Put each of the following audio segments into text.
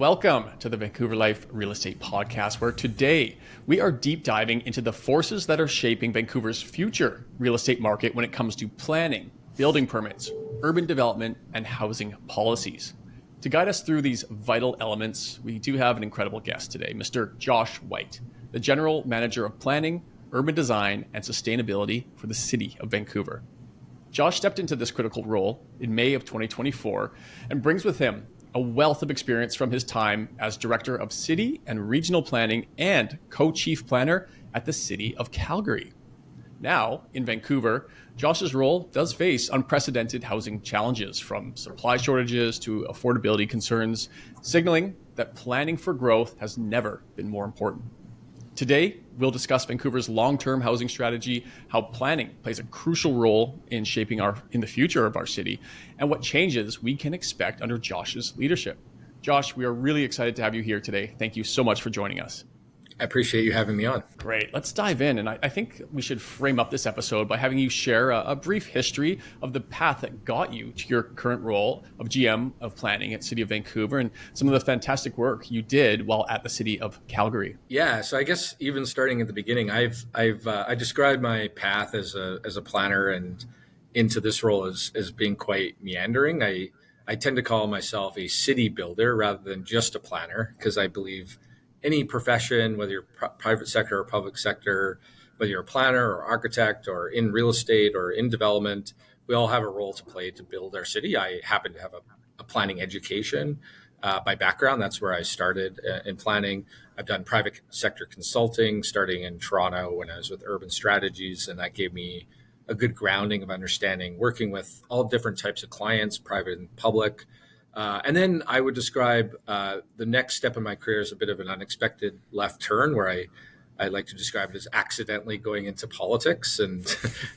Welcome to the Vancouver Life Real Estate Podcast, where today we are deep diving into the forces that are shaping Vancouver's future real estate market when it comes to planning, building permits, urban development, and housing policies. To guide us through these vital elements, we do have an incredible guest today, Mr. Josh White, the General Manager of Planning, Urban Design, and Sustainability for the City of Vancouver. Josh stepped into this critical role in May of 2024 and brings with him a wealth of experience from his time as Director of City and Regional Planning and Co-Chief Planner at the City of Calgary. Now, in Vancouver, Josh's role does face unprecedented housing challenges, from supply shortages to affordability concerns, signaling that planning for growth has never been more important. Today, we'll discuss Vancouver's long-term housing strategy, how planning plays a crucial role in shaping the future of our city, and what changes we can expect under Josh's leadership. Josh, we are really excited to have you here today. Thank you so much for joining us. I appreciate you having me on. Great. Let's dive in. And I think we should frame up this episode by having you share a brief history of the path that got you to your current role of GM of Planning at City of Vancouver and some of the fantastic work you did while at the City of Calgary. Yeah. So I guess even starting at the beginning, I described my path as a planner and into this role as being quite meandering. I tend to call myself a city builder rather than just a planner, because I believe any profession, whether you're private sector or public sector, whether you're a planner or architect or in real estate or in development, we all have a role to play to build our city. I happen to have a planning education by background. That's where I started in planning. I've done private sector consulting starting in Toronto when I was with Urban Strategies, and that gave me a good grounding of understanding working with all different types of clients, private and public. And then I would describe the next step in my career as a bit of an unexpected left turn, where I like to describe it as accidentally going into politics, and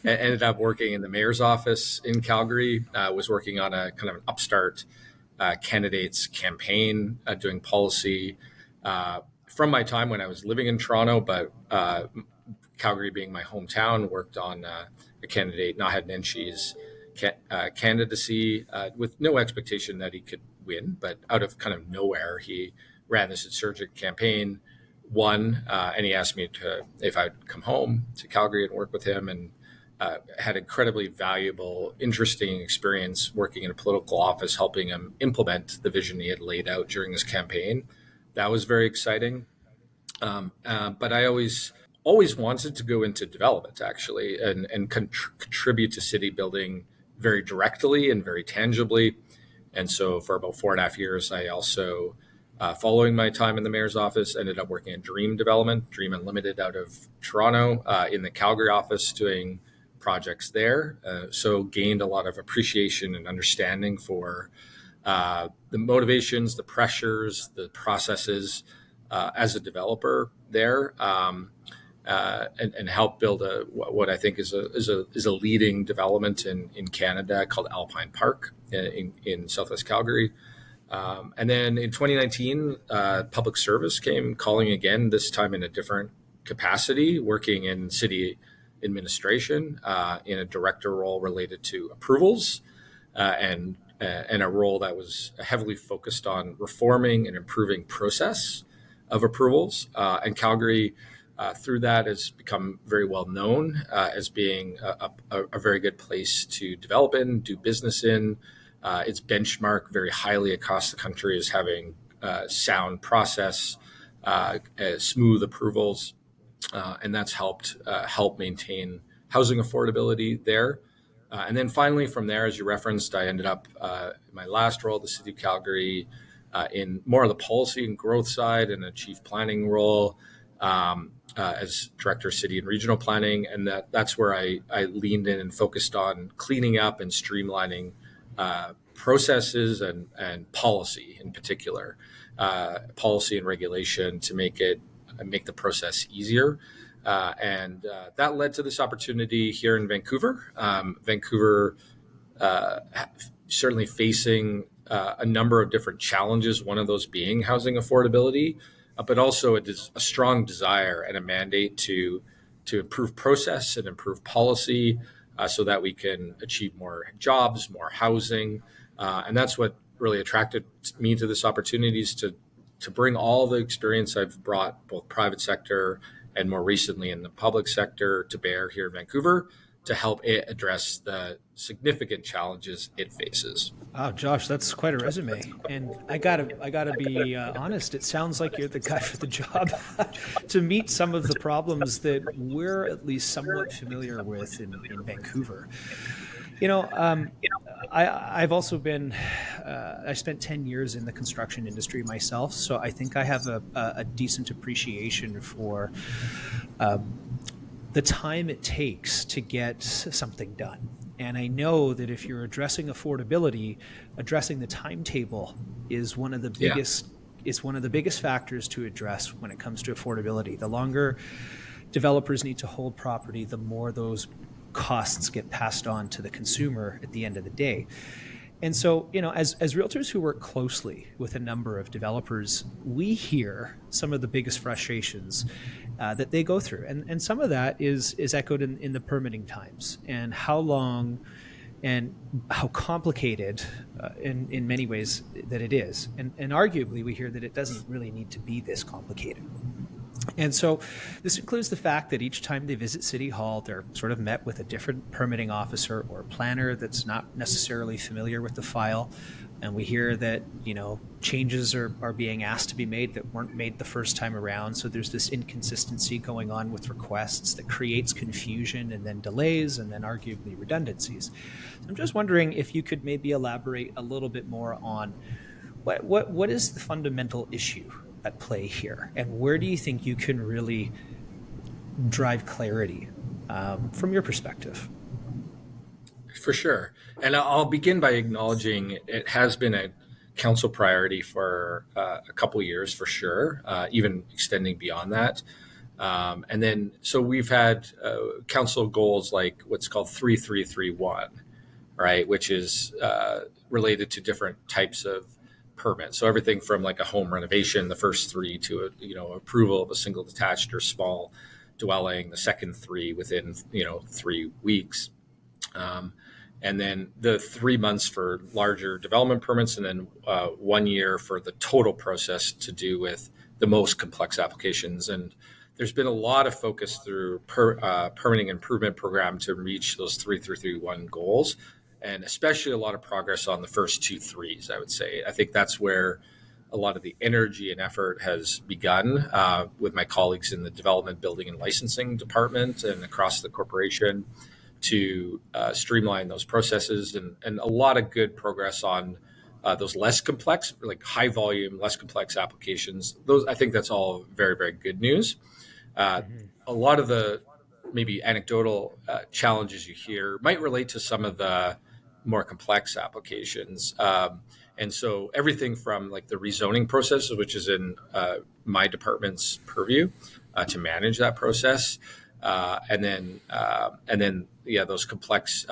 ended up working in the mayor's office in Calgary. Was working on a kind of an upstart candidates campaign, doing policy from my time when I was living in Toronto, but Calgary being my hometown, worked on a candidate, Naheed Nenshi's candidacy with no expectation that he could win, but out of kind of nowhere, he ran this insurgent campaign, won, and he asked me if I'd come home to Calgary and work with him, and had incredibly valuable, interesting experience working in a political office, helping him implement the vision he had laid out during this campaign. That was very exciting. But I always wanted to go into development, actually, and contribute to city building very directly and very tangibly. And so for about 4.5 years, I also, following my time in the mayor's office, ended up working at Dream Development, Dream Unlimited out of Toronto, in the Calgary office, doing projects there. So gained a lot of appreciation and understanding for the motivations, the pressures, the processes as a developer there. And help build what I think is a leading development in Canada called Alpine Park in Southwest Calgary. And then in 2019, public service came calling again, this time in a different capacity, working in city administration in a director role related to approvals and a role that was heavily focused on reforming and improving process of approvals. And Calgary, through that, has become very well known as being a very good place to develop in, do business in. It's benchmarked very highly across the country as having sound process, smooth approvals, and that's helped help maintain housing affordability there. And then finally, from there, as you referenced, I ended up in my last role at the City of Calgary in more of the policy and growth side, and a chief planning role. As Director of City and Regional Planning, and that's where I leaned in and focused on cleaning up and streamlining processes and policy in particular, policy and regulation to make the process easier. And that led to this opportunity here in Vancouver. Vancouver certainly facing a number of different challenges, one of those being housing affordability, but also a strong desire and a mandate to improve process and improve policy so that we can achieve more jobs, more housing. And that's what really attracted me to this opportunity, is to to bring all the experience I've brought both private sector and more recently in the public sector to bear here in Vancouver to help it address the significant challenges it faces. Wow, Josh, that's quite a resume. And I gotta be honest. It sounds like you're the guy for the job to meet some of the problems that we're at least somewhat familiar with in Vancouver. I've also been, I spent 10 years in the construction industry myself, so I think I have a decent appreciation for the time it takes to get something done. And I know that if you're addressing affordability, addressing the timetable is one of the biggest factors to address when it comes to affordability. The longer developers need to hold property, the more those costs get passed on to the consumer at the end of the day. And so, as realtors who work closely with a number of developers, we hear some of the biggest frustrations that they go through. And some of that is echoed in the permitting times and how long and how complicated in many ways that it is. And arguably, we hear that it doesn't really need to be this complicated. And so this includes the fact that each time they visit City Hall, they're sort of met with a different permitting officer or planner that's not necessarily familiar with the file. And we hear that, changes are being asked to be made that weren't made the first time around. So there's this inconsistency going on with requests that creates confusion and then delays and then arguably redundancies. So I'm just wondering if you could maybe elaborate a little bit more on what is the fundamental issue at play here, and where do you think you can really drive clarity from your perspective? For sure. And I'll begin by acknowledging it has been a council priority for a couple of years, for sure, even extending beyond that. And then, so we've had council goals like what's called 3331, right, which is related to different types of permit. So everything from like a home renovation, the first three, to approval of a single detached or small dwelling, the second three within 3 weeks, and then the 3 months for larger development permits, and then 1 year for the total process to do with the most complex applications. And there's been a lot of focus through permitting improvement program to reach those 3331 goals, and especially a lot of progress on the first 2 threes, I would say. I think that's where a lot of the energy and effort has begun with my colleagues in the development, building, and licensing department and across the corporation to streamline those processes, and a lot of good progress on those less complex, like high volume, less complex applications. Those, I think that's all very, very good news. A lot of the maybe anecdotal challenges you hear might relate to some of the more complex applications. And so everything from like the rezoning process, which is in my department's purview to manage that process. And then those complex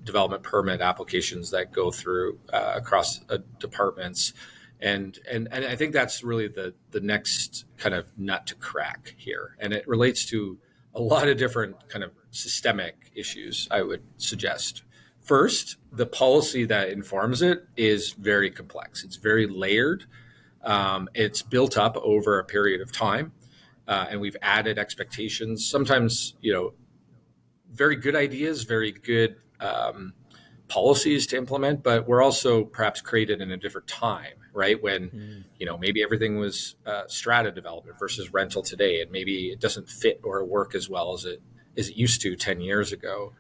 development permit applications that go through across departments. And I think that's really the next kind of nut to crack here. And it relates to a lot of different kind of systemic issues, I would suggest. First, the policy that informs it is very complex. It's very layered. It's built up over a period of time. And we've added expectations, sometimes, very good ideas, very good policies to implement, but we're also perhaps created in a different time, right? When, maybe everything was strata development versus rental today, and maybe it doesn't fit or work as well as it used to 10 years ago.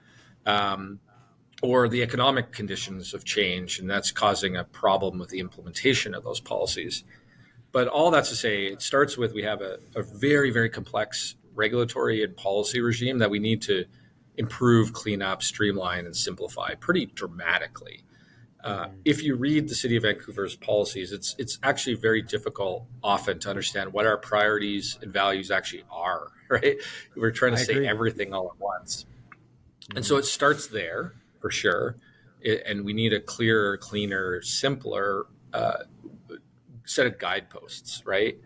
Or the economic conditions have changed, and that's causing a problem with the implementation of those policies. But all that's to say, it starts with we have a very, very complex regulatory and policy regime that we need to improve, clean up, streamline, and simplify pretty dramatically. If you read the City of Vancouver's policies, it's actually very difficult often to understand what our priorities and values actually are, right? We're trying to say everything all at once. And so it starts there, for sure. And we need a clearer, cleaner, simpler set of guideposts, right?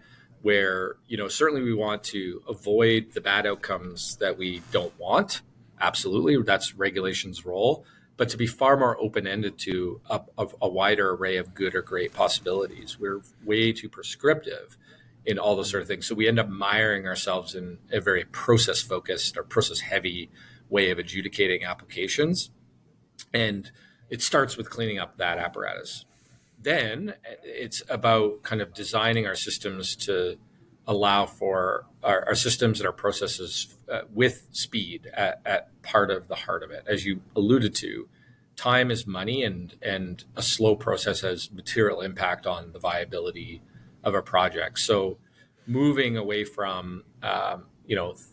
Where, certainly we want to avoid the bad outcomes that we don't want. Absolutely. That's regulation's role. but to be far more open-ended to a wider array of good or great possibilities. We're way too prescriptive in all those sort of things. So we end up miring ourselves in a very process-focused or process-heavy way of adjudicating applications. And it starts with cleaning up that apparatus. Then it's about kind of designing our systems to allow for our systems and our processes with speed at part of the heart of it. As you alluded to, time is money, and a slow process has material impact on the viability of a project. So moving away from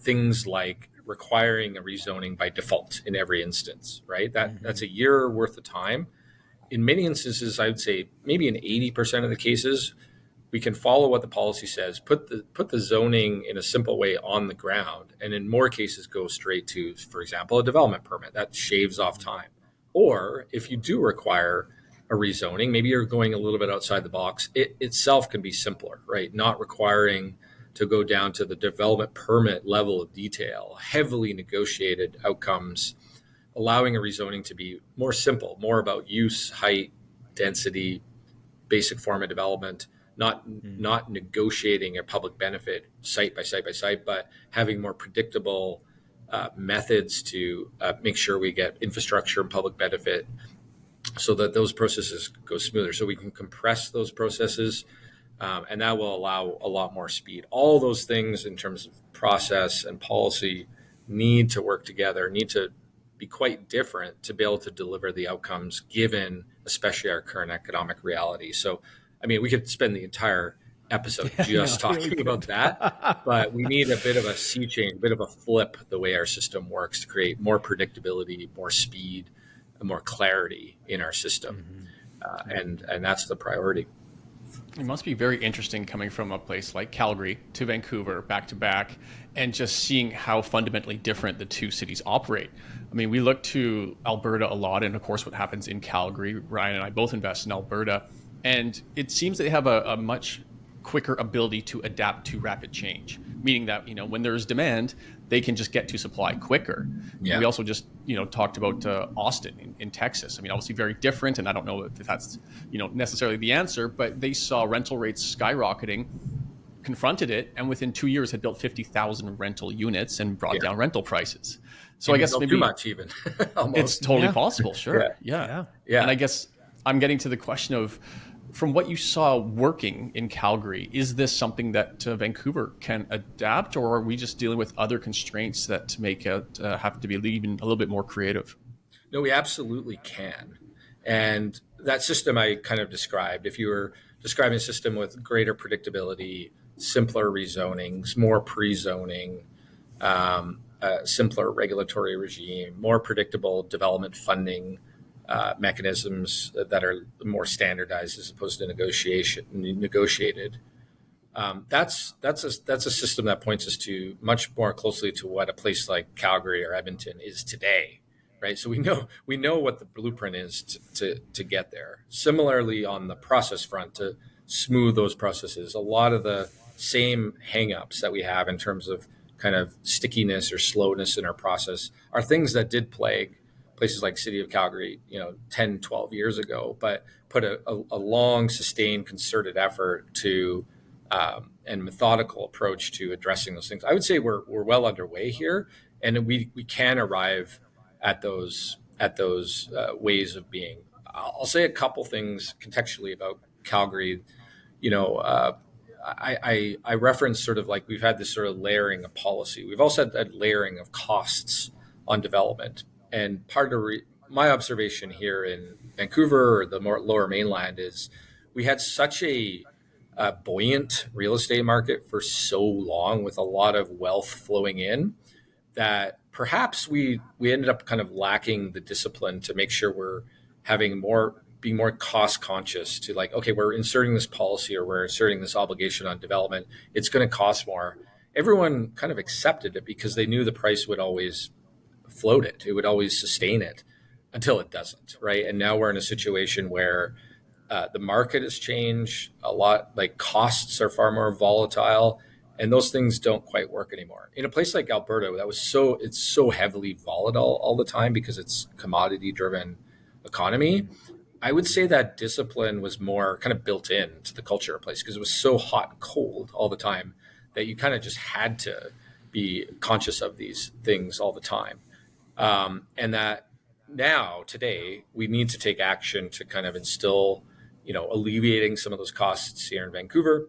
things like requiring a rezoning by default in every instance, right? That's a year worth of time. In many instances, I would say maybe in 80% of the cases, we can follow what the policy says, put the zoning in a simple way on the ground, and in more cases go straight to, for example, a development permit. That shaves off time. Or if you do require a rezoning, maybe you're going a little bit outside the box. It itself can be simpler, right? Not requiring to go down to the development permit level of detail, heavily negotiated outcomes, allowing a rezoning to be more simple, more about use, height, density, basic form of development, not negotiating a public benefit site by site by site, but having more predictable methods to make sure we get infrastructure and public benefit so that those processes go smoother. So we can compress those processes, and that will allow a lot more speed. All those things in terms of process and policy need to work together, need to be quite different to be able to deliver the outcomes given especially our current economic reality. So, I mean, we could spend the entire episode talking about that, but we need a bit of a sea change, a bit of a flip the way our system works to create more predictability, more speed, and more clarity in our system. And that's the priority. It must be very interesting coming from a place like Calgary to Vancouver back to back and just seeing how fundamentally different the two cities operate. I mean, we look to Alberta a lot, and of course what happens in Calgary. Ryan and I both invest in Alberta, and it seems they have a much quicker ability to adapt to rapid change, meaning that, when there's demand, they can just get to supply quicker. Yeah. We also just, talked about Austin in Texas. I mean, obviously very different, and I don't know if that's, necessarily the answer, but they saw rental rates skyrocketing, confronted it, and within 2 years had built 50,000 rental units and brought down rental prices. So I guess maybe too much even. It's totally possible. Sure. Yeah. And I guess I'm getting to the question of, from what you saw working in Calgary, is this something that Vancouver can adapt, or are we just dealing with other constraints that make it have to be even a little bit more creative? No, we absolutely can. And that system I kind of described, if you were describing a system with greater predictability, simpler rezonings, more pre-zoning, simpler regulatory regime, more predictable development funding mechanisms that are more standardized as opposed to negotiated. That's a system that points us to much more closely to what a place like Calgary or Edmonton is today, right? So we know what the blueprint is to get there. Similarly, on the process front, to smooth those processes, a lot of the same hangups that we have in terms of kind of stickiness or slowness in our process are things that did plague places like City of Calgary, 10, 12 years ago, but put a long, sustained, concerted effort to and methodical approach to addressing those things. I would say we're well underway here, and we can arrive at those ways of being. I'll say a couple things contextually about Calgary. I reference sort of like we've had this sort of layering of policy. We've also had that layering of costs on development. And part of my observation here in Vancouver or the lower mainland is we had such a buoyant real estate market for so long with a lot of wealth flowing in that perhaps we ended up kind of lacking the discipline to make sure we're being more cost conscious to like, okay, we're inserting this policy or we're inserting this obligation on development. It's going to cost more. Everyone kind of accepted it because they knew the price would always float it. It would always sustain it until it doesn't, right? And now we're in a situation where the market has changed a lot. Like costs are far more volatile, And those things don't quite work anymore. In a place like Alberta, it's so heavily volatile all the time because it's commodity driven economy. I would say that discipline was more kind of built in to the culture of place because it was so hot and cold all the time that you kind of just had to be conscious of these things all the time. And that now, today, we need to take action to kind of instill, alleviating some of those costs here in Vancouver,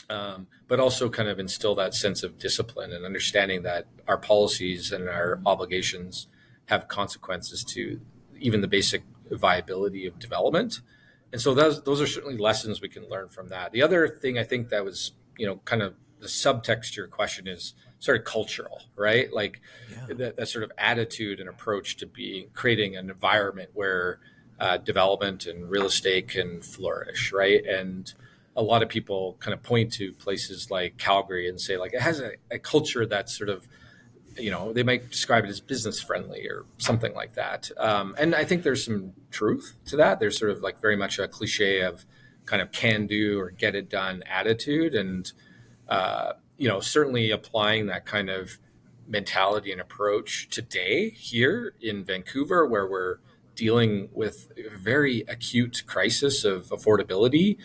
but also kind of instill that sense of discipline and understanding that our policies and our obligations have consequences to even the basic viability of development. And so those are certainly lessons we can learn from that. The other thing I think that was, kind of the subtext to your question is sort of cultural, right? Like that sort of attitude and approach to creating an environment where development and real estate can flourish, right? And a lot of people kind of point to places like Calgary and say, like, it has a culture that's sort of, they might describe it as business friendly or something like that. And I think there's some truth to that. There's sort of like very much a cliche of kind of can do or get it done attitude. And, certainly applying that kind of mentality and approach today here in Vancouver, where we're dealing with a very acute crisis of affordability.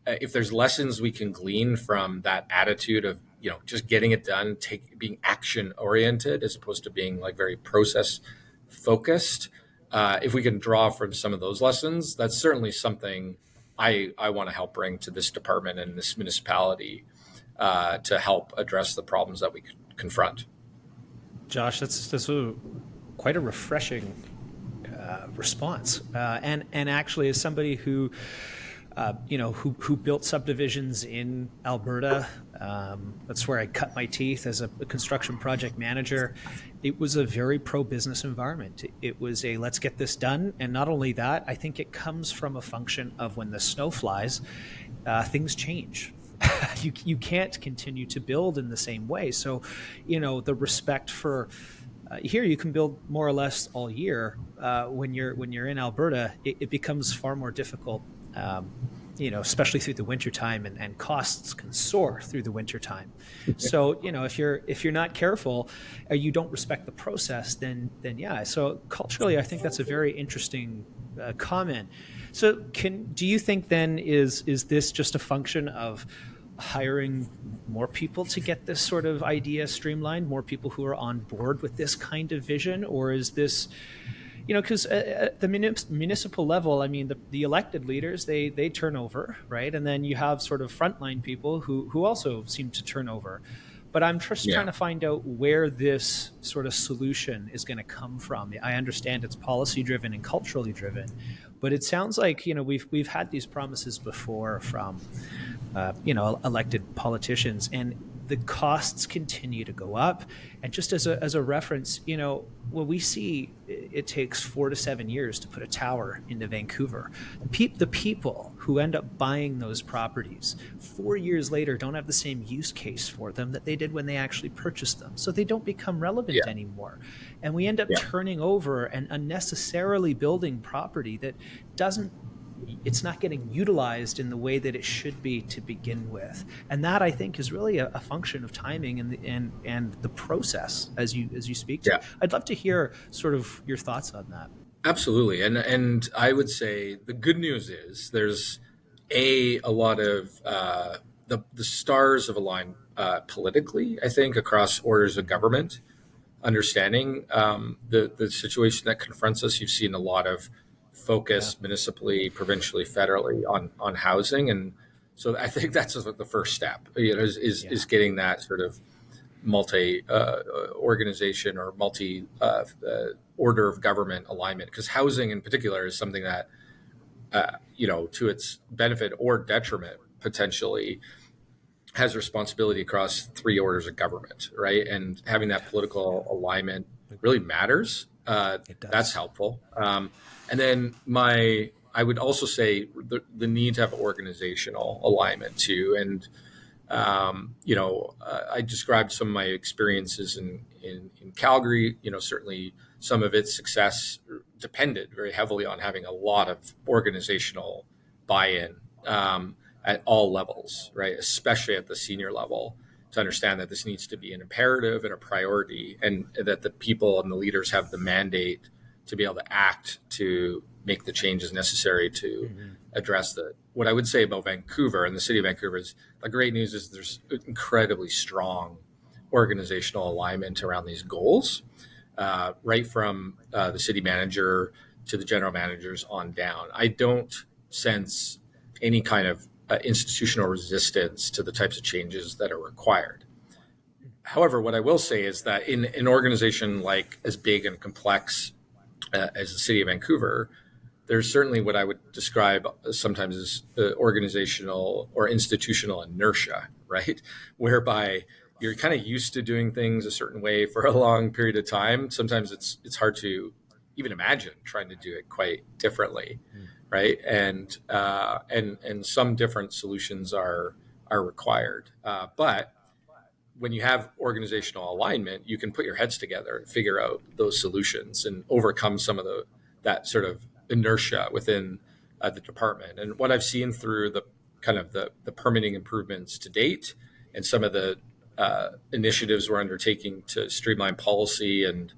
If there's lessons we can glean from that attitude of, just getting it done, being action oriented as opposed to being like very process focused. If we can draw from some of those lessons, that's certainly something I want to help bring to this department and this municipality to help address the problems that we confront. Josh, that's quite a refreshing response. And actually, as somebody who built subdivisions in Alberta. That's where I cut my teeth as a construction project manager. It was a very pro-business environment. It was a let's get this done. And not only that, I think it comes from a function of when the snow flies, things change. You can't continue to build in the same way. So, the respect for here you can build more or less all year. When you're in Alberta, it becomes far more difficult. Especially through the wintertime, and costs can soar through the wintertime. So, if you're not careful or you don't respect the process, then yeah. So culturally, I think that's a very interesting comment. So do you think then is this just a function of hiring more people to get this sort of idea streamlined, more people who are on board with this kind of vision, or is this, because at the municipal level, I mean, the elected leaders, they turn over, right? And then you have sort of frontline people who also seem to turn over. But I'm just trying to find out where this sort of solution is going to come from. I understand it's policy driven and culturally driven, but it sounds like, we've had these promises before from, elected politicians, and the costs continue to go up. And just as a reference, when we see it takes 4 to 7 years to put a tower into Vancouver, the people who end up buying those properties 4 years later don't have the same use case for them that they did when they actually purchased them. So they don't become relevant anymore. And we end up turning over and unnecessarily building property that it's not getting utilized in the way that it should be to begin with. And that, I think, is really a function of timing and the process as you speak to. I'd love to hear sort of your thoughts on that. Absolutely. And I would say the good news is there's a lot of the stars have aligned politically, I think, across orders of government, understanding the situation that confronts us. You've seen a lot of focus municipally, provincially, federally on housing. And so I think that's the first step, is getting that sort of multi organization or multi order of government alignment, because housing in particular is something that, to its benefit or detriment potentially has responsibility across 3 orders of government, right? And having that political alignment really matters. That's helpful. And then I would also say the need to have organizational alignment too. And, I described some of my experiences in Calgary. Certainly some of its success depended very heavily on having a lot of organizational buy-in at all levels, right? Especially at the senior level. to understand that this needs to be an imperative and a priority, and that the people and the leaders have the mandate to be able to act to make the changes necessary to address what I would say about Vancouver and the City of Vancouver is the great news is there's incredibly strong organizational alignment around these goals, right from the city manager to the general managers on down. I don't sense any kind of institutional resistance to the types of changes that are required. However, what I will say is that in an organization like as big and complex as the City of Vancouver, there's certainly what I would describe sometimes as organizational or institutional inertia, right? Whereby you're kind of used to doing things a certain way for a long period of time. Sometimes it's hard to even imagine trying to do it quite differently, right? And some different solutions are required. But when you have organizational alignment, you can put your heads together and figure out those solutions and overcome some of that sort of inertia within the department. And what I've seen through the kind of the permitting improvements to date and some of the initiatives we're undertaking to streamline policy and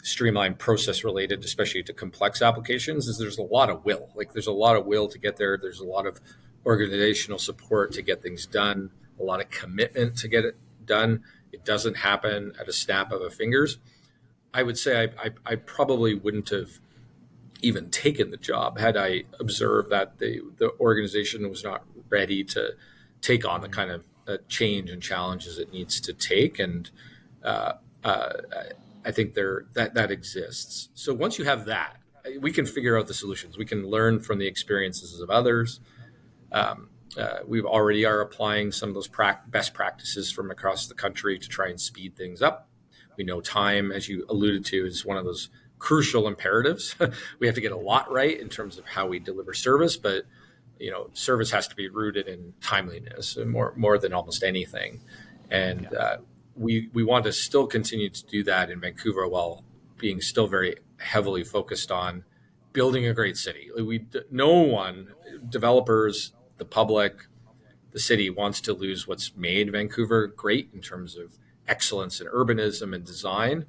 streamline process related, especially to complex applications, is there's a lot of will. Like there's a lot of will to get there. There's a lot of organizational support to get things done, a lot of commitment to get it done. It doesn't happen at a snap of a fingers. I would say I probably wouldn't have even taken the job had I observed that the organization was not ready to take on the kind of change and challenges it needs to take. And I think that exists. So once you have that, we can figure out the solutions. We can learn from the experiences of others. We already are applying some of those best practices from across the country to try and speed things up. We know time, as you alluded to, is one of those crucial imperatives. We have to get a lot right in terms of how we deliver service, but service has to be rooted in timeliness and more than almost anything. And we want to still continue to do that in Vancouver while being still very heavily focused on building a great city. No one, developers, the public, the city wants to lose what's made Vancouver great in terms of excellence in urbanism and design.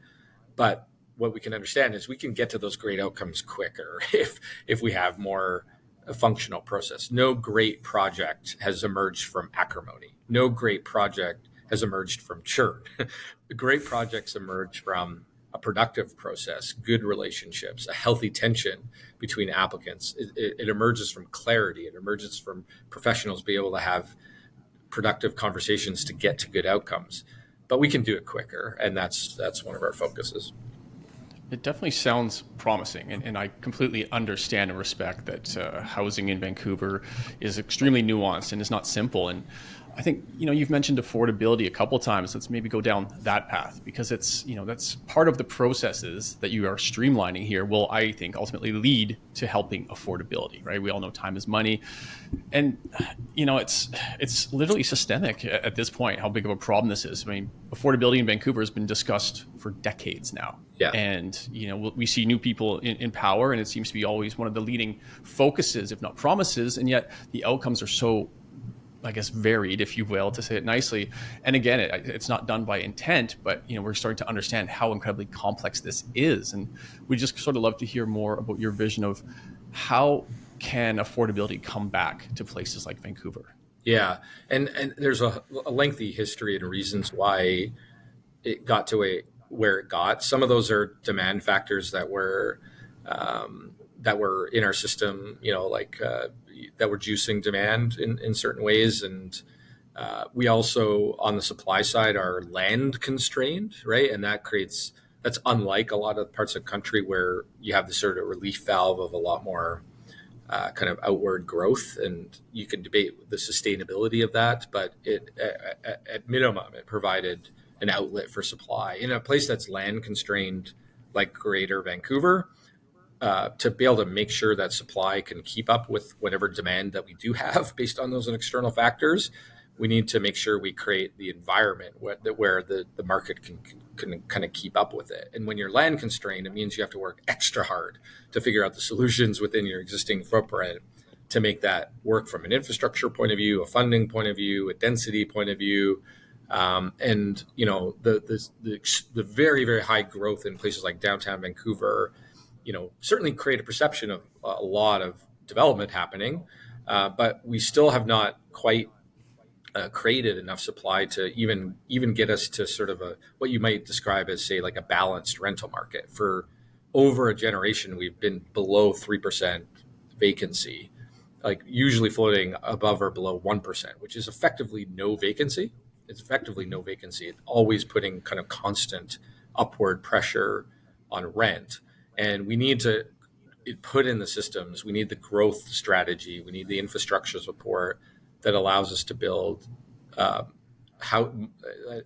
But what we can understand is we can get to those great outcomes quicker if we have more a functional process. No great project has emerged from acrimony. No great project has emerged from churn. Great projects emerge from a productive process, good relationships, a healthy tension between applicants. It emerges from clarity. It emerges from professionals being able to have productive conversations to get to good outcomes. But we can do it quicker, and that's one of our focuses. It definitely sounds promising, and I completely understand and respect that housing in Vancouver is extremely nuanced and is not simple. And I think, you've mentioned affordability a couple of times. Let's maybe go down that path, because it's, that's part of the processes that you are streamlining here will, I think, ultimately lead to helping affordability, right? We all know time is money. And, it's literally systemic at this point, how big of a problem this is. I mean, affordability in Vancouver has been discussed for decades now. Yeah. And, we see new people in power, and it seems to be always one of the leading focuses, if not promises. And yet the outcomes are so, I guess, varied, if you will, to say it nicely. And again, it's not done by intent, but we're starting to understand how incredibly complex this is. And we just sort of love to hear more about your vision of how can affordability come back to places like Vancouver. Yeah, and there's a lengthy history and reasons why it got to where it got. Some of those are demand factors that were in our system, that were juicing demand in certain ways. And we also, on the supply side, are land constrained, right? And that's unlike a lot of parts of the country where you have the sort of relief valve of a lot more kind of outward growth. And you can debate the sustainability of that, but at minimum, it provided an outlet for supply. In a place that's land constrained, like Greater Vancouver, to be able to make sure that supply can keep up with whatever demand that we do have based on those external factors, we need to make sure we create the environment where the market can kind of keep up with it. And when you're land constrained, it means you have to work extra hard to figure out the solutions within your existing footprint to make that work from an infrastructure point of view, a funding point of view, a density point of view, And the very, very high growth in places like downtown Vancouver, certainly create a perception of a lot of development happening, but we still have not quite created enough supply to even get us to sort of what you might describe as, say, like a balanced rental market. For over a generation, we've been below 3% vacancy, like usually floating above or below 1%, which is effectively no vacancy. It's effectively no vacancy. It's always putting kind of constant upward pressure on rent. And we need to put in the systems. We need the growth strategy. We need the infrastructure support that allows us to build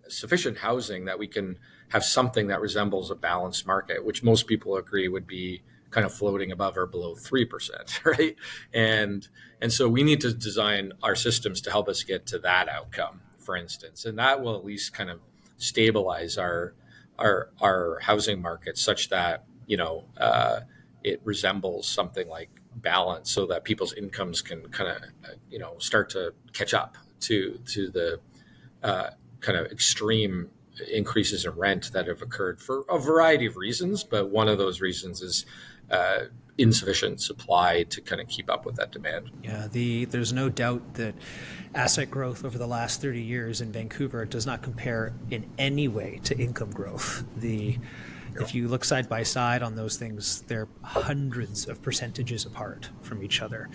sufficient housing that we can have something that resembles a balanced market, which most people agree would be kind of floating above or below 3%, right? And so we need to design our systems to help us get to that outcome, for instance, and that will at least kind of stabilize our housing market such that it resembles something like balance, so that people's incomes can kind of start to catch up to the kind of extreme increases in rent that have occurred for a variety of reasons. But one of those reasons is insufficient supply to kind of keep up with that demand. Yeah, there's no doubt that asset growth over the last 30 years in Vancouver does not compare in any way to income growth. If you look side by side on those things, they're hundreds of percentages apart from each other.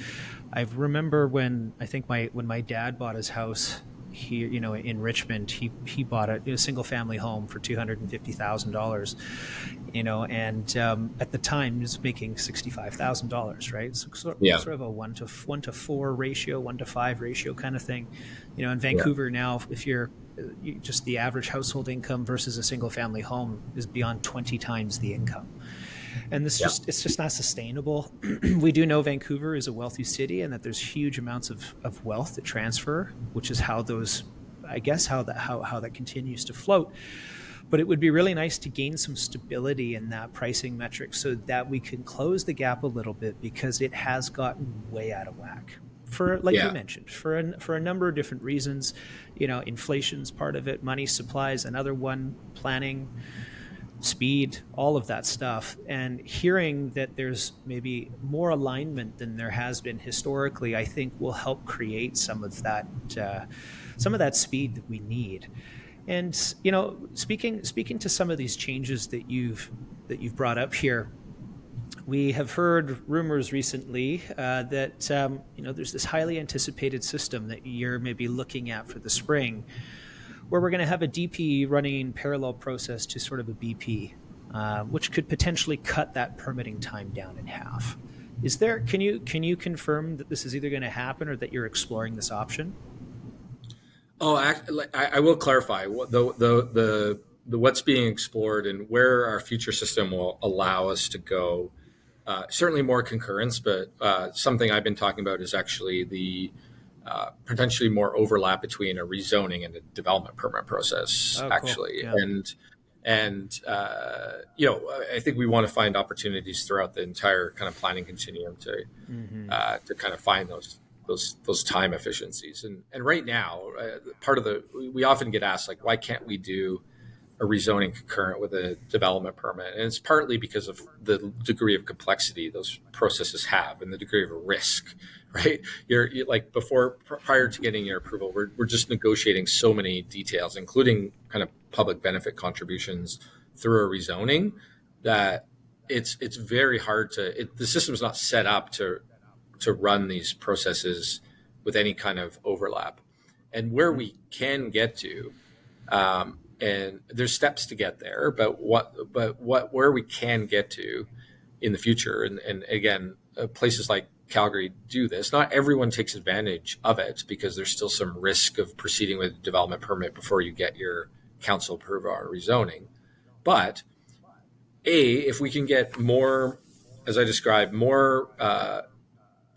I remember when my dad bought his house here, in Richmond, he bought a single family home for $250,000, and at the time he was making $65,000, right? So sort of a 1 to 4 ratio, 1 to 5 ratio kind of thing. In Vancouver now, if just the average household income versus a single family home is beyond 20 times the income. And it's just not sustainable. We do know Vancouver is a wealthy city and that there's huge amounts of wealth that transfer, which is how that continues to float. But it would be really nice to gain some stability in that pricing metric so that we can close the gap a little bit, because it has gotten way out of whack. You mentioned, for a number of different reasons. Inflation's part of it, money supply's another one, planning, speed, all of that stuff. And hearing that there's maybe more alignment than there has been historically, I think will help create some of that speed that we need. And speaking to some of these changes that you've brought up here, we have heard rumors recently that there's this highly anticipated system that you're maybe looking at for the spring, where we're going to have a DP running parallel process to sort of a BP, which could potentially cut that permitting time down in half. Can you confirm that this is either going to happen or that you're exploring this option? Oh, I will clarify the what's being explored and where our future system will allow us to go. Certainly more concurrence, but something I've been talking about is actually the potentially more overlap between a rezoning and a development permit process. Actually, cool. Yeah. I think we want to find opportunities throughout the entire kind of planning continuum to kind of find those time efficiencies. And right now, we often get asked, like, why can't we do a rezoning concurrent with a development permit? And it's partly because of the degree of complexity those processes have and the degree of risk, right? You're like prior to getting your approval, we're just negotiating so many details, including kind of public benefit contributions through a rezoning, that it's very hard the system's not set up to run these processes with any kind of overlap. And where we can get to, and there's steps to get there, but where we can get to in the future, and again, places like Calgary do this. Not everyone takes advantage of it because there's still some risk of proceeding with a development permit before you get your council approval or rezoning. But if we can get more, as I described, more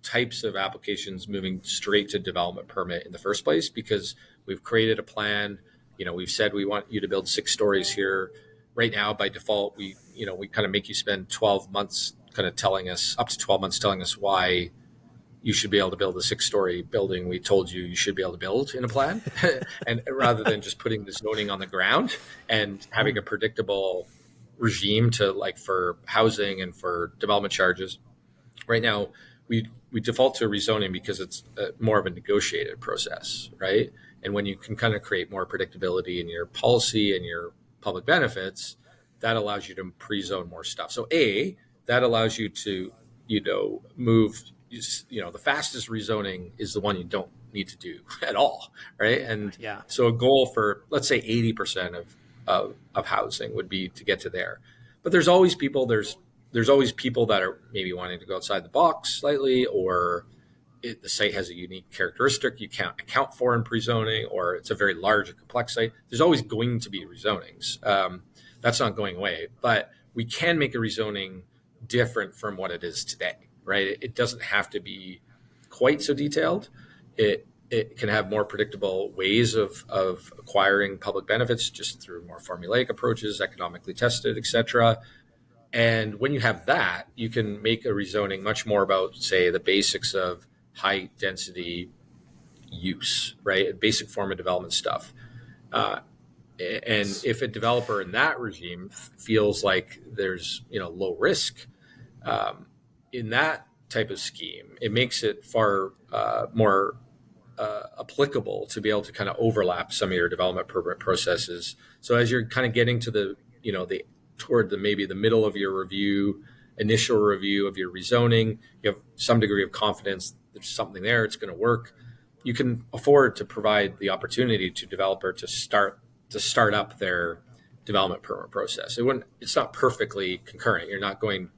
types of applications moving straight to development permit in the first place, because we've created a plan. We've said we want you to build 6 stories here. Right now, by default, we kind of make you spend 12 months kind of telling us, up to 12 months telling us why you should be able to build a 6-story building we told you you should be able to build in a plan, and rather than just putting the zoning on the ground and having a predictable regime to like for housing and for development charges. Right now, we default to rezoning because it's more of a negotiated process, right? And when you can kind of create more predictability in your policy and your public benefits, that allows you to pre-zone more stuff. So that allows you to, move, the fastest rezoning is the one you don't need to do at all, right? And so a goal for, let's say 80% of housing would be to get to there. But there's always people that are maybe wanting to go outside the box slightly, or the site has a unique characteristic you can't account for in pre-zoning, or it's a very large and complex site. There's always going to be rezonings. That's not going away, but we can make a rezoning different from what it is today, right? It doesn't have to be quite so detailed. It can have more predictable ways of acquiring public benefits just through more formulaic approaches, economically tested, et cetera. And when you have that, you can make a rezoning much more about, say, the basics of high density use, right? Basic form of development stuff. And if a developer in that regime feels like there's low risk in that type of scheme, it makes it far more applicable to be able to kind of overlap some of your development permit processes. So as you're kind of getting to maybe the middle of your initial review of your rezoning, you have some degree of confidence there's something there, it's going to work. You can afford to provide the opportunity to developer to start up their development permit process. It's not perfectly concurrent. You're not going,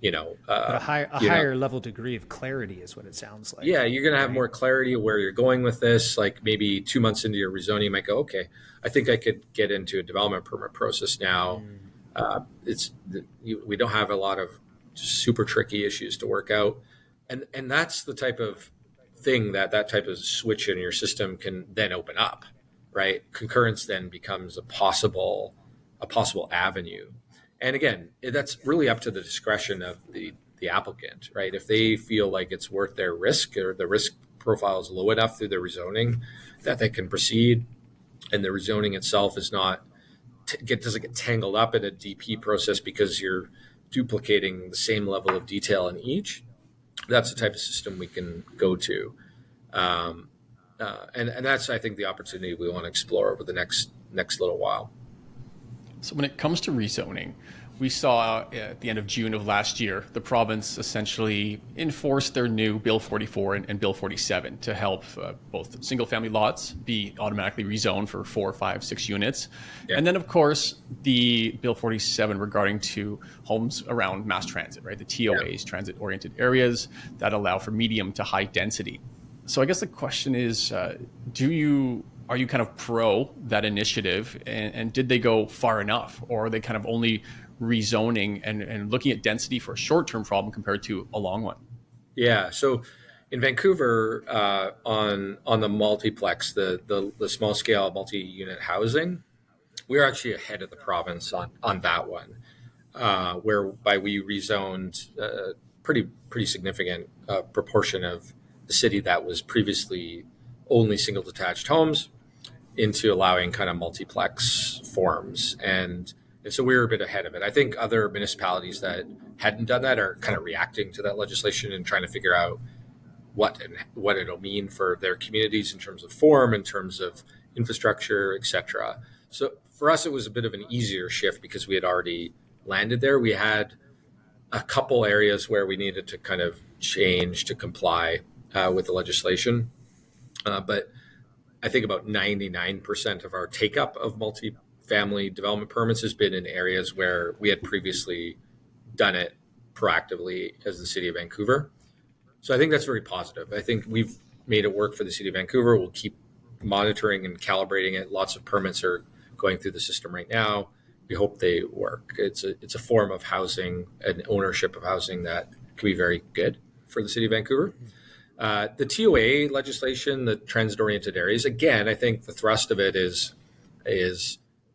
but a higher level degree of clarity is what it sounds like. Yeah, you're going to have more clarity of where you're going with this. Like maybe 2 months into your rezoning, you might go, okay, I think I could get into a development permit process now. We don't have a lot of super tricky issues to work out. And that's the type of thing that type of switch in your system can then open up, right? Concurrence then becomes a possible avenue. And again, that's really up to the discretion of the applicant, right? If they feel like it's worth their risk, or the risk profile is low enough through the rezoning that they can proceed, and the rezoning itself is not doesn't get tangled up in a DP process because you're duplicating the same level of detail in each. That's the type of system we can go to. And that's, I think, the opportunity we want to explore over the next little while. So when it comes to rezoning, we saw at the end of June of last year, the province essentially enforced their new Bill 44 and Bill 47 to help both single-family lots be automatically rezoned for 4, 5, 6 units. Yeah. And then, of course, the Bill 47 regarding to homes around mass transit, right? The TOAs, transit-oriented areas that allow for medium to high density. So I guess the question is, are you kind of pro that initiative, and did they go far enough, or are they kind of only rezoning and looking at density for a short-term problem compared to a long one? Yeah. So in Vancouver, on the multiplex, the small scale multi-unit housing, we're actually ahead of the province on that one, whereby we rezoned a pretty significant proportion of the city that was previously only single detached homes into allowing kind of multiplex forms. And so we were a bit ahead of it. I think other municipalities that hadn't done that are kind of reacting to that legislation and trying to figure out what it'll mean for their communities in terms of form, in terms of infrastructure, et cetera. So for us, it was a bit of an easier shift because we had already landed there. We had a couple areas where we needed to kind of change to comply with the legislation. But I think about 99% of our take up of multi-family development permits has been in areas where we had previously done it proactively as the City of Vancouver. So I think that's very positive. I think we've made it work for the City of Vancouver. We'll keep monitoring and calibrating it. Lots of permits are going through the system right now. We hope they work. It's a form of housing, an ownership of housing that can be very good for the City of Vancouver. The TOA legislation, the transit-oriented areas, again, I think the thrust of it is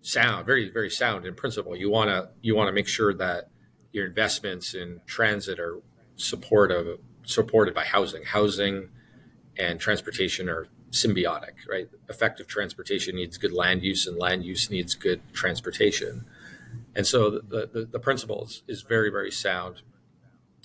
sound, very, very sound in principle. You want to make sure that your investments in transit are supportive supported by housing. Housing and transportation are symbiotic, right? Effective transportation needs good land use, and land use needs good transportation. And so the principle is very, very sound.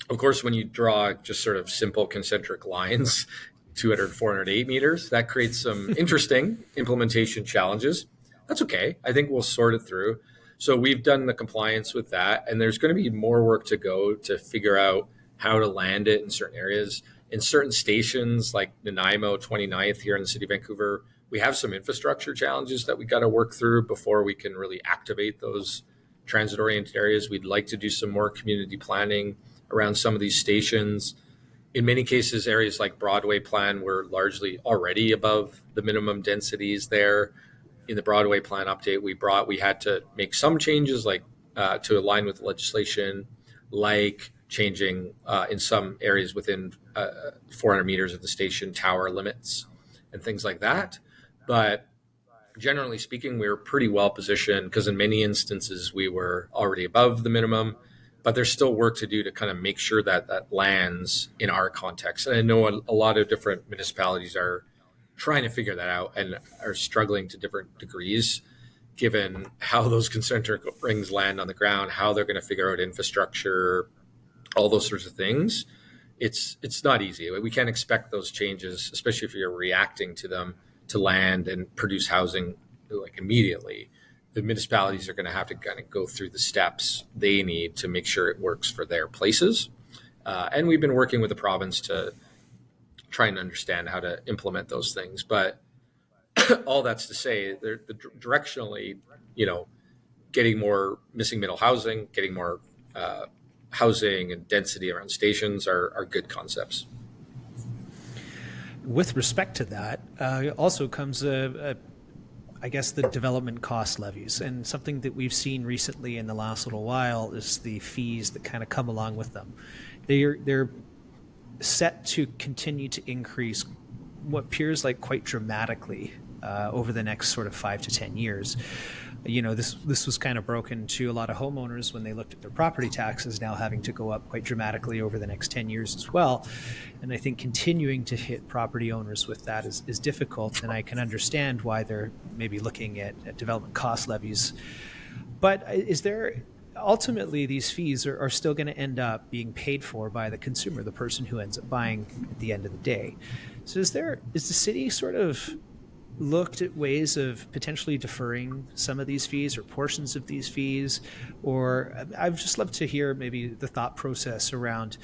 Of course, when you draw just sort of simple concentric lines, 200, 408 meters, that creates some interesting implementation challenges. That's okay. I think we'll sort it through. So we've done the compliance with that, and there's going to be more work to go to figure out how to land it in certain areas. In certain stations like Nanaimo, 29th here in the City of Vancouver, we have some infrastructure challenges that we got to work through before we can really activate those transit-oriented areas. We'd like to do some more community planning around some of these stations. In many cases, areas like Broadway Plan were largely already above the minimum densities there. In the Broadway Plan update we had to make some changes, like to align with legislation, like changing in some areas within 400 meters of the station tower limits and things like that. But generally speaking, we were pretty well positioned because in many instances we were already above the minimum, but there's still work to do to kind of make sure that that lands in our context. And I know a lot of different municipalities are trying to figure that out and are struggling to different degrees, given how those concentric rings land on the ground, how they're going to figure out infrastructure, all those sorts of things. It's not easy. We can't expect those changes, especially if you're reacting to them, to land and produce housing like immediately. The municipalities are going to have to kind of go through the steps they need to make sure it works for their places. And we've been working with the province to try and understand how to implement those things. But all that's to say, they're directionally, getting more missing middle housing, getting more housing and density around stations are good concepts. With respect to that, also comes I guess the development cost levies, and something that we've seen recently in the last little while is the fees that kind of come along with them. They're set to continue to increase what appears like quite dramatically over the next sort of 5 to 10 years. This was kind of broken to a lot of homeowners when they looked at their property taxes now having to go up quite dramatically over the next 10 years as well. And I think continuing to hit property owners with that is difficult, and I can understand why they're maybe looking at development cost levies. But is there ultimately these fees are still going to end up being paid for by the consumer, the person who ends up buying at the end of the day. So is the city sort of looked at ways of potentially deferring some of these fees or portions of these fees? Or I'd just love to hear maybe the thought process around,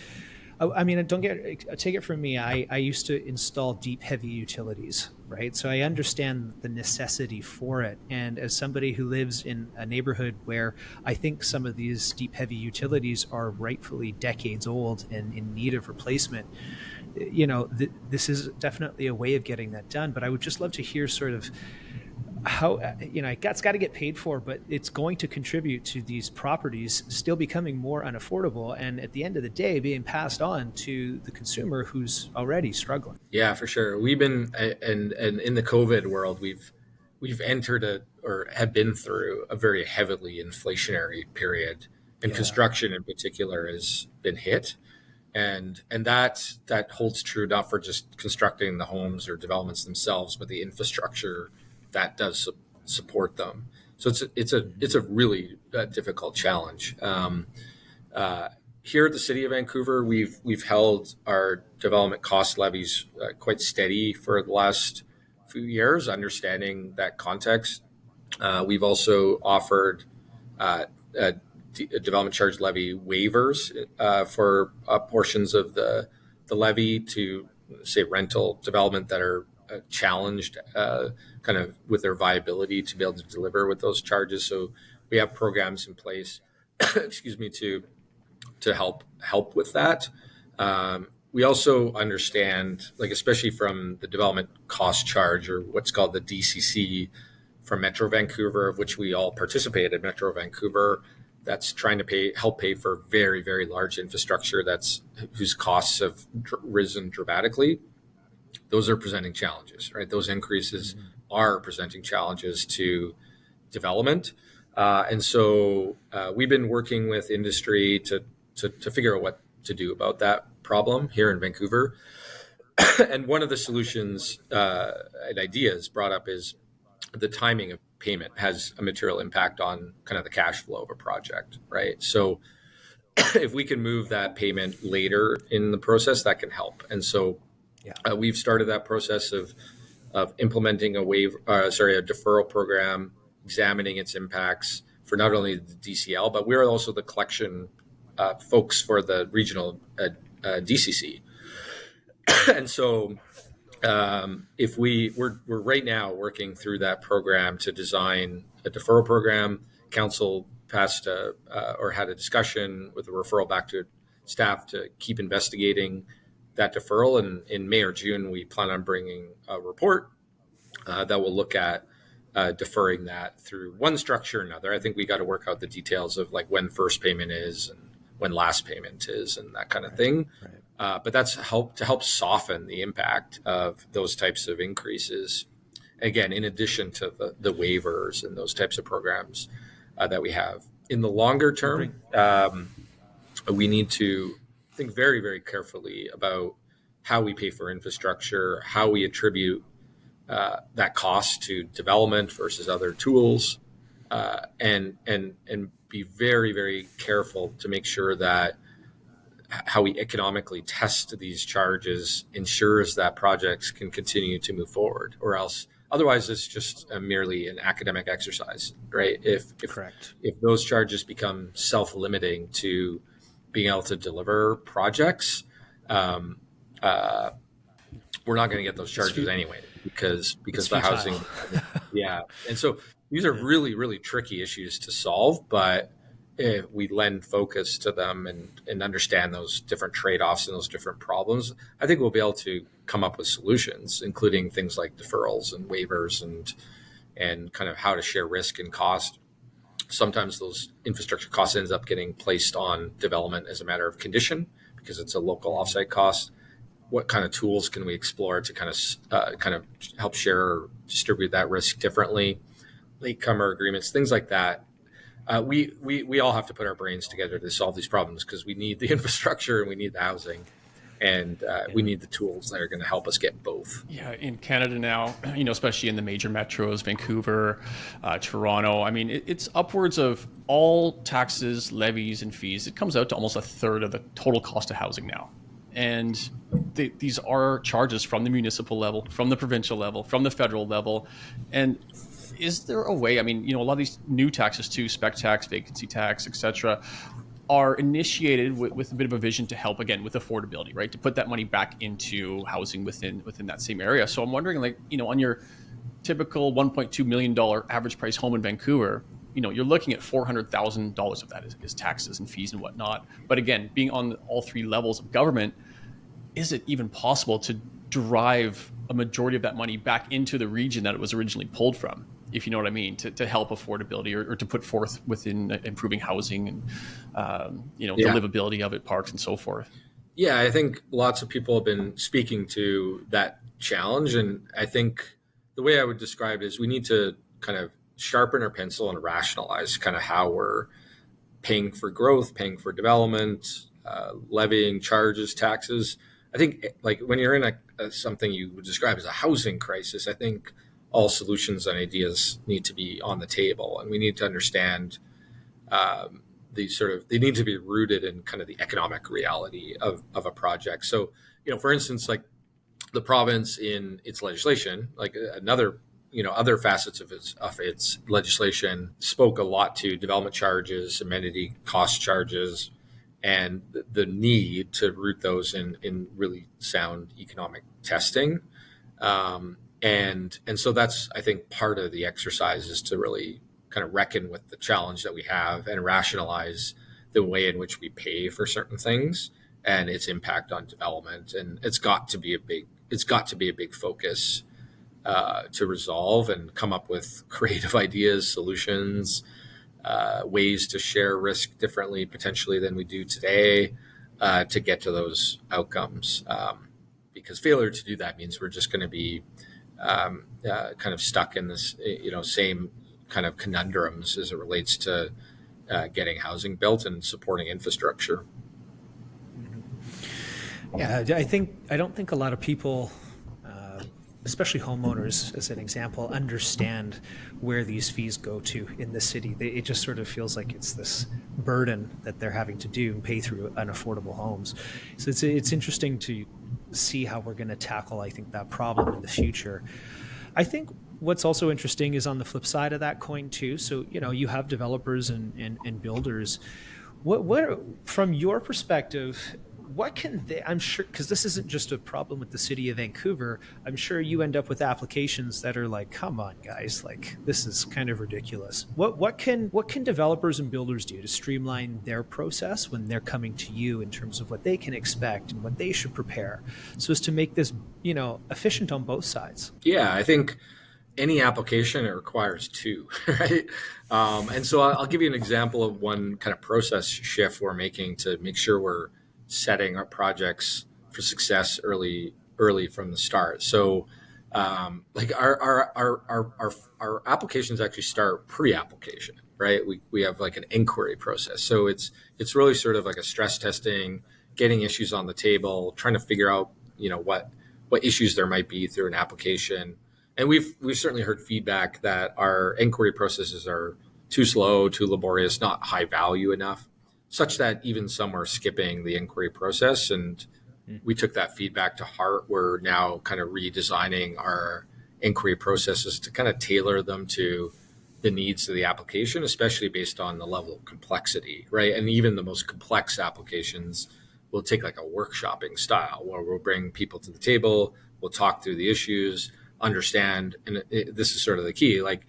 take it from me. I used to install deep, heavy utilities, right? So I understand the necessity for it. And as somebody who lives in a neighborhood where I think some of these deep, heavy utilities are rightfully decades old and in need of replacement, this is definitely a way of getting that done. But I would just love to hear sort of how, it's got to get paid for, but it's going to contribute to these properties still becoming more unaffordable, and at the end of the day being passed on to the consumer who's already struggling. Yeah, for sure. We've been, and in the COVID world, we've entered or have been through a very heavily inflationary period, and construction in particular has been hit. And that holds true not for just constructing the homes or developments themselves, but the infrastructure that does support them. So it's a really difficult challenge. Here at the City of Vancouver, we've held our development cost levies quite steady for the last few years, understanding that context. We've also offered development charge levy waivers for portions of the levy to, say, rental development that are challenged kind of with their viability to be able to deliver with those charges. So we have programs in place, to help with that. We also understand, like, especially from the development cost charge, or what's called the DCC from Metro Vancouver, of which we all participate in Metro Vancouver, that's trying to help pay for very, very large infrastructure whose costs have risen dramatically. Those are presenting challenges, right? Those increases are presenting challenges to development. And so we've been working with industry to figure out what to do about that. problem here in Vancouver. And one of the solutions and ideas brought up is the timing of payment has a material impact on kind of the cash flow of a project, right? So if we can move that payment later in the process, that can help. And so we've started that process of implementing a deferral program, examining its impacts for not only the DCL, but we're also the collection folks for the regional DCC. And so if we're right now working through that program to design a deferral program, council passed or had a discussion with a referral back to staff to keep investigating that deferral. And in May or June, we plan on bringing a report that will look at deferring that through one structure or another. I think we got to work out the details of like when first payment is and when last payment is and that kind of thing. Right. But that's to help soften the impact of those types of increases. Again, in addition to the waivers and those types of programs that we have. In the longer term, we need to think very, very carefully about how we pay for infrastructure, how we attribute that cost to development versus other tools, and be very, very careful to make sure that how we economically test these charges ensures that projects can continue to move forward, or else otherwise it's just merely an academic exercise, right? If those charges become self-limiting to being able to deliver projects, we're not going to get those charges anyway because the housing, And so these are really, really tricky issues to solve, but if we lend focus to them and understand those different trade-offs and those different problems, I think we'll be able to come up with solutions, including things like deferrals and waivers and kind of how to share risk and cost. Sometimes those infrastructure costs ends up getting placed on development as a matter of condition because it's a local offsite cost. What kind of tools can we explore to kind of help share or distribute that risk differently? Latecomer agreements, things like that. We all have to put our brains together to solve these problems because we need the infrastructure and we need the housing, and we need the tools that are going to help us get both. Yeah, in Canada now, especially in the major metros, Vancouver, Toronto, I mean, it's upwards of all taxes, levies, and fees. It comes out to almost a third of the total cost of housing now. And these are charges from the municipal level, from the provincial level, from the federal level. And is there a way, a lot of these new taxes too, spec tax, vacancy tax, et cetera, are initiated with a bit of a vision to help, again, with affordability, right? To put that money back into housing within that same area. So I'm wondering, on your typical $1.2 million average price home in Vancouver, you're looking at $400,000 of that is taxes and fees and whatnot. But again, being on all three levels of government, is it even possible to drive a majority of that money back into the region that it was originally pulled from, if you know what I mean, to help affordability or to put forth within improving housing and, the livability of it, parks and so forth? Yeah, I think lots of people have been speaking to that challenge. And I think the way I would describe it is we need to kind of sharpen our pencil and rationalize kind of how we're paying for growth, paying for development, levying charges, taxes. I think when you're in something you would describe as a housing crisis, I think all solutions and ideas need to be on the table, and we need to understand they need to be rooted in kind of the economic reality of a project. So, for instance, like the province in its legislation, other facets of its legislation spoke a lot to development charges, amenity cost charges, and the need to root those in really sound economic testing. And so that's, I think, part of the exercise is to really kind of reckon with the challenge that we have and rationalize the way in which we pay for certain things and its impact on development. And it's got to be a big focus to resolve and come up with creative ideas, solutions, ways to share risk differently potentially than we do today to get to those outcomes. Because failure to do that means we're just going to be kind of stuck in this, same kind of conundrums as it relates to getting housing built and supporting infrastructure. Yeah, I don't think a lot of people, especially homeowners, as an example, understand where these fees go to in the city. It just sort of feels like it's this burden that they're having to do and pay through unaffordable homes. So it's interesting to see how we're going to tackle, I think, that problem in the future. I think what's also interesting is on the flip side of that coin too. So, you have developers and builders. What from your perspective, what can they, I'm sure, because this isn't just a problem with the city of Vancouver, I'm sure you end up with applications that are like, come on guys, like this is kind of ridiculous. What can developers and builders do to streamline their process when they're coming to you in terms of what they can expect and what they should prepare so as to make this, efficient on both sides? Yeah, I think any application, it requires two, right? And so I'll give you an example of one kind of process shift we're making to make sure we're setting our projects for success early from the start. So, like our applications actually start pre-application, right? We have like an inquiry process. So it's really sort of like a stress testing, getting issues on the table, trying to figure out, what issues there might be through an application. And we've certainly heard feedback that our inquiry processes are too slow, too laborious, not high value enough, such that even some are skipping the inquiry process. And we took that feedback to heart. We're now kind of redesigning our inquiry processes to kind of tailor them to the needs of the application, especially based on the level of complexity, right? And even the most complex applications will take like a workshopping style where we'll bring people to the table, we'll talk through the issues, understand, and this is sort of the key, like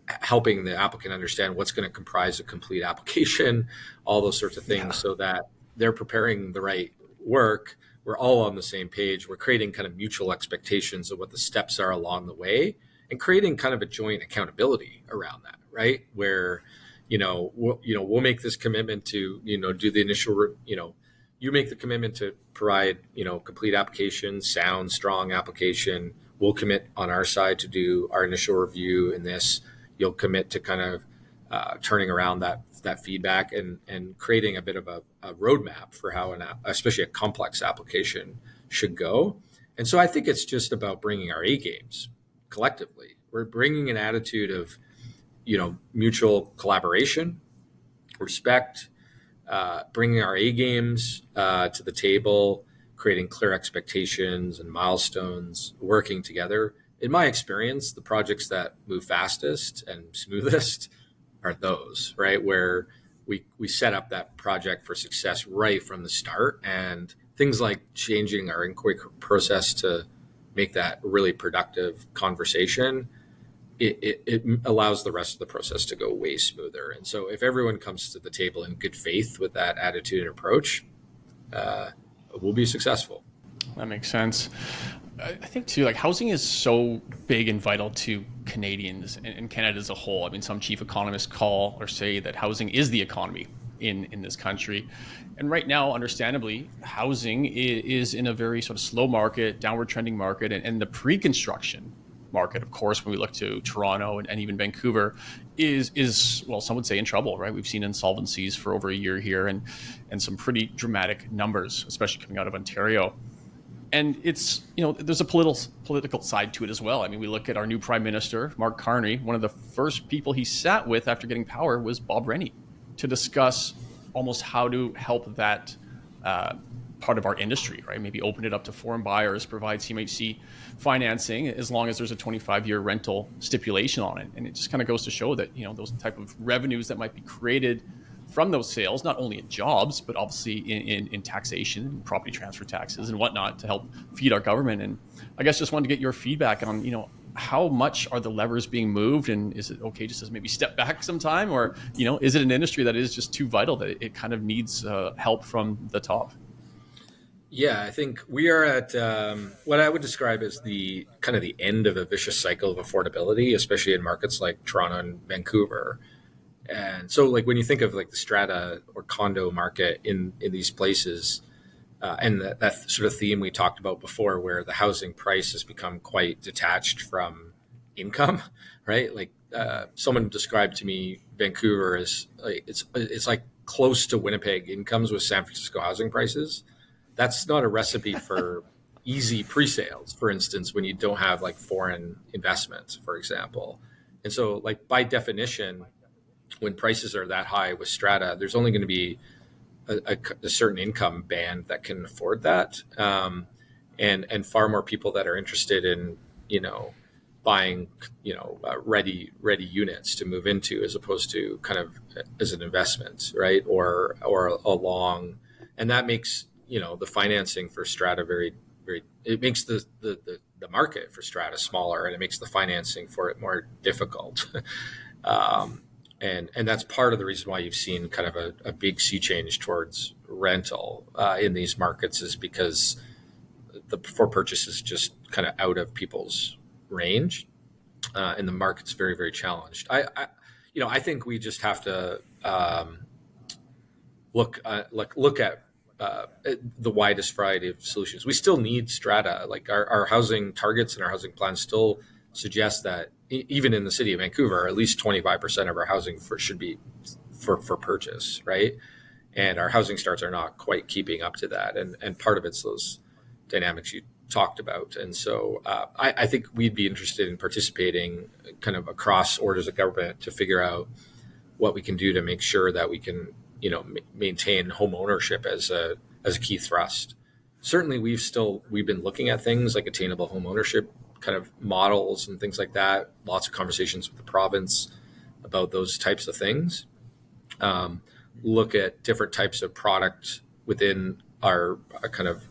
helping the applicant understand what's going to comprise a complete application, all those sorts of things, so that they're preparing the right work. We're all on the same page. We're creating kind of mutual expectations of what the steps are along the way, and creating kind of a joint accountability around that, right? Where, we'll make this commitment to, do the initial, you make the commitment to provide, complete application, sound, strong application. We'll commit on our side to do our initial review in this. You'll commit to kind of turning around that feedback and creating a bit of a roadmap for how especially a complex application should go. And so I think it's just about bringing our A games collectively. We're bringing an attitude of, mutual collaboration, respect, bringing our A games to the table, creating clear expectations and milestones, working together. In my experience, the projects that move fastest and smoothest are those, right? Where we set up that project for success right from the start, and things like changing our inquiry process to make that really productive conversation, it allows the rest of the process to go way smoother. And so if everyone comes to the table in good faith with that attitude and approach, we'll be successful. That makes sense. I think too, like housing is so big and vital to Canadians and Canada as a whole. I mean, some chief economists call or say that housing is the economy in this country. And right now, understandably, housing is in a very sort of slow market, downward trending market, and the pre-construction market, of course, when we look to Toronto and even Vancouver, is well, some would say in trouble, right? We've seen insolvencies for over a year here and some pretty dramatic numbers, especially coming out of Ontario. And it's, there's a political side to it as well. I mean, we look at our new Prime Minister, Mark Carney. One of the first people he sat with after getting power was Bob Rennie to discuss almost how to help that part of our industry, right? Maybe open it up to foreign buyers, provide CMHC financing as long as there's a 25-year rental stipulation on it. And it just kind of goes to show that, those type of revenues that might be created from those sales, not only in jobs, but obviously in taxation, property transfer taxes and whatnot to help feed our government. And I guess just wanted to get your feedback on, how much are the levers being moved, and is it okay just to maybe step back sometime, or, is it an industry that is just too vital that it kind of needs help from the top? Yeah, I think we are at what I would describe as the kind of the end of a vicious cycle of affordability, especially in markets like Toronto and Vancouver. And so like when you think of like the strata or condo market in these places, and that sort of theme we talked about before, where the housing price has become quite detached from income, right? Like someone described to me Vancouver as like, it's like close to Winnipeg incomes with San Francisco housing prices. that's not a recipe for easy pre-sales, for instance, when you don't have like foreign investments, for example. And so like by definition, when prices are that high with strata, there's only going to be a certain income band that can afford that. And far more people that are interested in, buying, ready units to move into, as opposed to kind of as an investment, right? Or a long, and that makes, the financing for strata very, very, it makes the market for strata smaller, and it makes the financing for it more difficult. And that's part of the reason why you've seen kind of a big sea change towards rental in these markets, is because the for purchase is just kind of out of people's range, and the market's very, very challenged. I think we just have to look at the widest variety of solutions. We still need strata. Like our housing targets and our housing plans still suggest that even in the city of Vancouver, at least 25% of our housing should be for purchase, right? And our housing starts are not quite keeping up to that. And part of it's those dynamics you talked about. And so I think we'd be interested in participating kind of across orders of government to figure out what we can do to make sure that we can, maintain home ownership as a key thrust. Certainly we've been looking at things like attainable home ownership kind of models and things like that. Lots of conversations with the province about those types of things. Look at different types of product within our kind of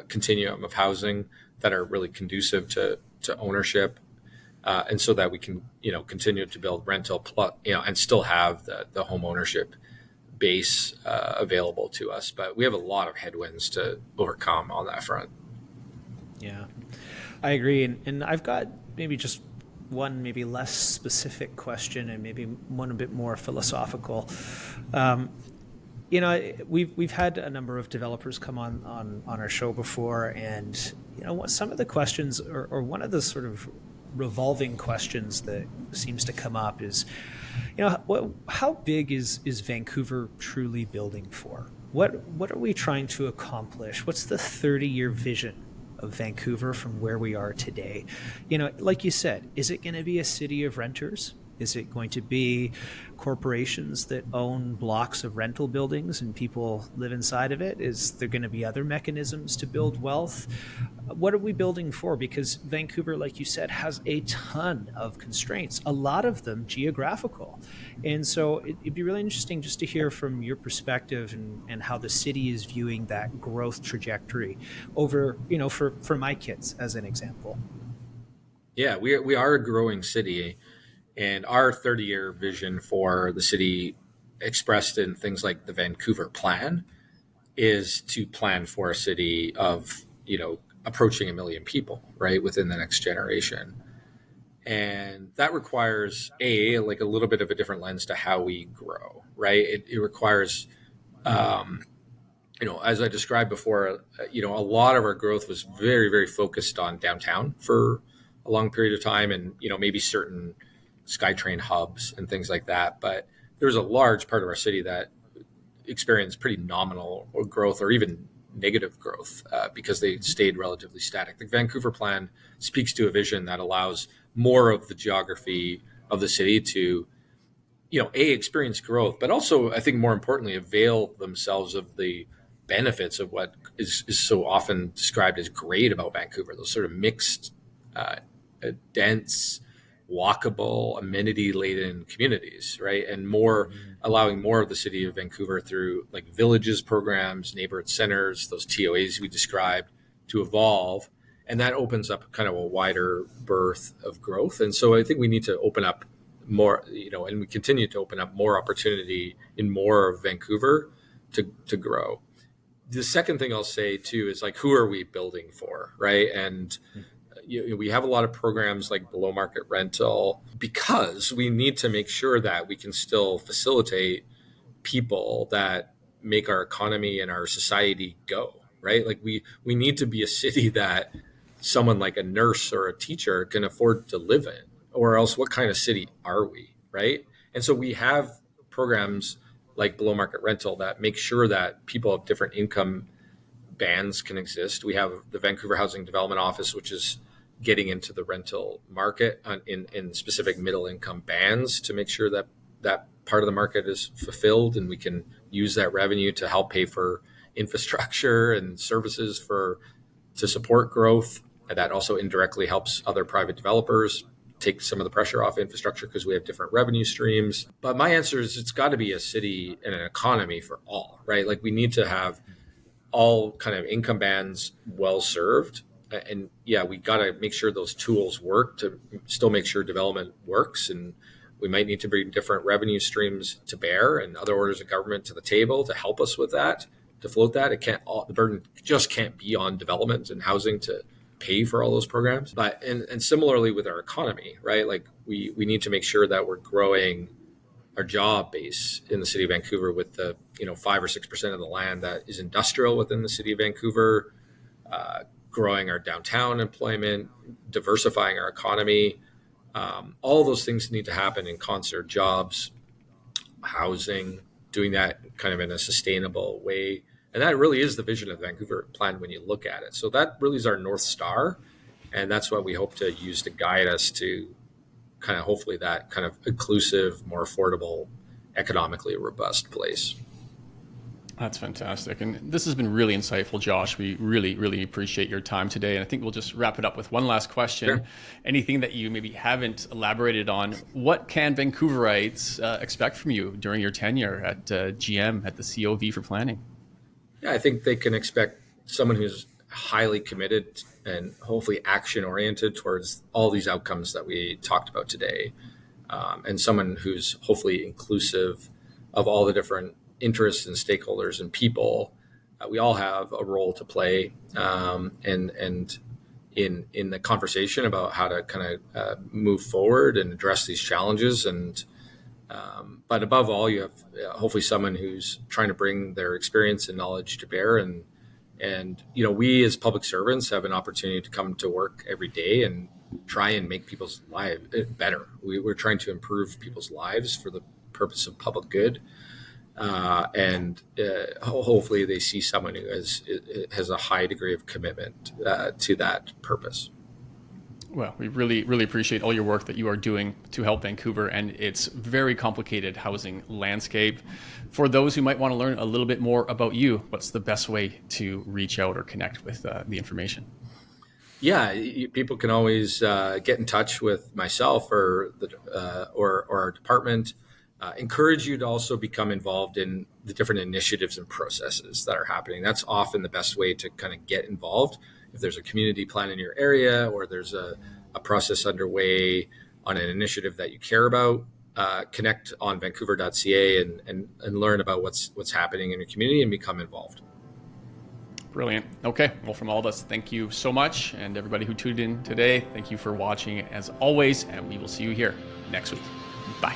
continuum of housing that are really conducive to ownership, and so that we can continue to build rental and still have the home ownership base available to us. But we have a lot of headwinds to overcome on that front. Yeah, I agree. And I've got maybe just one maybe less specific question, and maybe one a bit more philosophical. We've had a number of developers come on our show before, and some of the questions, or one of the sort of revolving questions that seems to come up is, how big is Vancouver truly building for? What are we trying to accomplish? What's the 30-year vision of Vancouver from where we are today? Like you said, is it going to be a city of renters? Is it going to be corporations that own blocks of rental buildings and people live inside of it? Is there going to be other mechanisms to build wealth? What are we building for? Because Vancouver, like you said, has a ton of constraints, a lot of them geographical. And so it'd be really interesting just to hear from your perspective and how the city is viewing that growth trajectory over, for my kids, as an example. Yeah, we are a growing city. And our 30-year vision for the city, expressed in things like the Vancouver plan, is to plan for a city of, approaching 1 million people, right, within the next generation. And that requires a little bit of a different lens to how we grow, right? It requires, as I described before, a lot of our growth was very, very focused on downtown for a long period of time, and, maybe certain SkyTrain hubs and things like that. But there's a large part of our city that experienced pretty nominal growth, or even negative growth, because they stayed relatively static. The Vancouver plan speaks to a vision that allows more of the geography of the city to, experience growth, but also, I think more importantly, avail themselves of the benefits of what is so often described as great about Vancouver, those sort of mixed, dense, walkable, amenity-laden communities, right? And allowing more of the city of Vancouver through like villages programs, neighborhood centers, those TOAs we described, to evolve. And that opens up kind of a wider berth of growth. And so I think we need to open up more, and we continue to open up more opportunity in more of Vancouver to grow. The second thing I'll say too is, like, who are we building for, right? And we have a lot of programs like below market rental, because we need to make sure that we can still facilitate people that make our economy and our society go, right? Like we need to be a city that someone like a nurse or a teacher can afford to live in, or else what kind of city are we, right? And so we have programs like below market rental that make sure that people of different income bands can exist. We have the Vancouver Housing Development Office, which is getting into the rental market in specific middle income bands to make sure that that part of the market is fulfilled, and we can use that revenue to help pay for infrastructure and services to support growth. And that also indirectly helps other private developers take some of the pressure off infrastructure because we have different revenue streams. But my answer is it's got to be a city and an economy for all, right? Like we need to have all kind of income bands well served. And yeah, we got to make sure those tools work to still make sure development works. And we might need to bring different revenue streams to bear and other orders of government to the table to help us with that, to float that. The burden just can't be on development and housing to pay for all those programs. But and similarly with our economy, right? Like we need to make sure that we're growing our job base in the city of Vancouver with the 5 or 6% of the land that is industrial within the city of Vancouver, growing our downtown employment, diversifying our economy. All those things need to happen in concert. Jobs, housing, doing that kind of in a sustainable way. And that really is the vision of the Vancouver plan when you look at it. So that really is our North Star. And that's what we hope to use to guide us to kind of hopefully that kind of inclusive, more affordable, economically robust place. That's fantastic. And this has been really insightful, Josh. We really, really appreciate your time today. And I think we'll just wrap it up with one last question. Sure. Anything that you maybe haven't elaborated on, what can Vancouverites expect from you during your tenure at GM, at the COV for planning? Yeah, I think they can expect someone who's highly committed and hopefully action-oriented towards all these outcomes that we talked about today. And someone who's hopefully inclusive of all the different interests and stakeholders and people. We all have a role to play, and in the conversation about how to kind of move forward and address these challenges. And but above all, you have hopefully someone who's trying to bring their experience and knowledge to bear. And we as public servants have an opportunity to come to work every day and try and make people's lives better. We're trying to improve people's lives for the purpose of public good. And hopefully they see someone who has a high degree of commitment to that purpose. Well, we really, really appreciate all your work that you are doing to help Vancouver and its very complicated housing landscape. For those who might want to learn a little bit more about you, what's the best way to reach out or connect with the information? Yeah, people can always get in touch with myself or our department. Encourage you to also become involved in the different initiatives and processes that are happening. That's often the best way to kind of get involved. If there's a community plan in your area or there's a process underway on an initiative that you care about, connect on vancouver.ca and learn about what's happening in your community and become involved. Brilliant. Okay. Well, from all of us, thank you so much. And everybody who tuned in today, thank you for watching as always. And we will see you here next week. Bye.